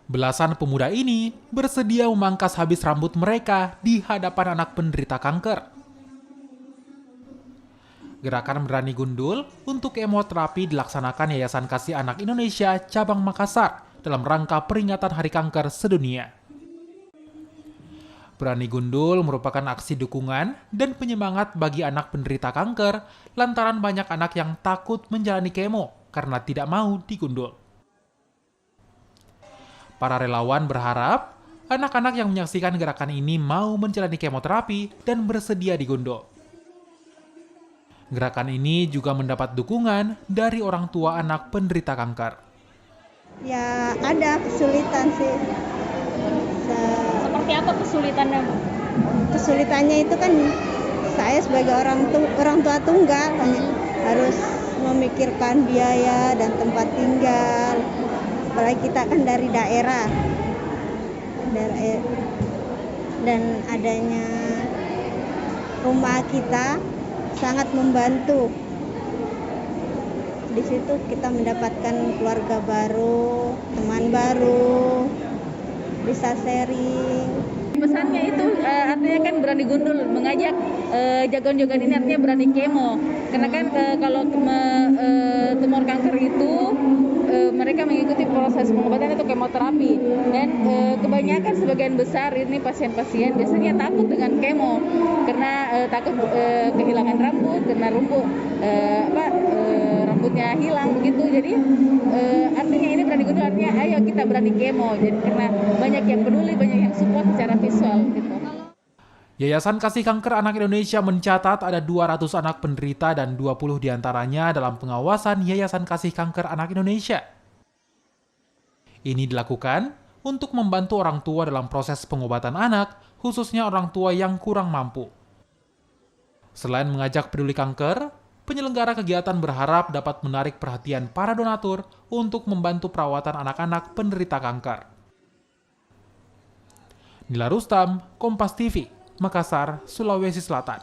Belasan pemuda ini bersedia memangkas habis rambut mereka di hadapan anak penderita kanker. Gerakan Berani Gundul untuk kemoterapi dilaksanakan Yayasan Kasih Anak Indonesia Cabang Makassar dalam rangka peringatan Hari Kanker Sedunia. Berani Gundul merupakan aksi dukungan dan penyemangat bagi anak penderita kanker lantaran banyak anak yang takut menjalani kemo karena tidak mau digundul. Para relawan berharap anak-anak yang menyaksikan gerakan ini mau menjalani kemoterapi dan bersedia digundul. Gerakan ini juga mendapat dukungan dari orang tua anak penderita kanker. Ya ada kesulitan sih. Seperti apa kesulitannya, Bu? Kesulitannya itu kan saya sebagai orang tua tunggal harus memikirkan biaya dan tempat tinggal. Apalagi kita kan dari daerah dan adanya rumah kita sangat membantu. Di situ kita mendapatkan keluarga baru, teman baru, bisa sharing. Pesannya itu artinya kan berani gundul, mengajak jagoan-jagoan ini artinya berani kemo. Karena kan kalau tumor kanker itu mereka mengikuti proses pengobatan atau kemoterapi. Dan kebanyakan sebagian besar ini pasien-pasien biasanya takut dengan kemo karena takut kehilangan rambut, karena rambutnya hilang begitu. Jadi artinya ini berani gundul artinya ayo kita berani kemo. Jadi karena banyak yang peduli, banyak yang support secara visual gitu. Yayasan Kasih Kanker Anak Indonesia mencatat ada 200 anak penderita dan 20 diantaranya dalam pengawasan Yayasan Kasih Kanker Anak Indonesia. Ini dilakukan untuk membantu orang tua dalam proses pengobatan anak, khususnya orang tua yang kurang mampu. Selain mengajak peduli kanker, penyelenggara kegiatan berharap dapat menarik perhatian para donatur untuk membantu perawatan anak-anak penderita kanker. Nila Rustam, Kompas TV, Makassar, Sulawesi Selatan.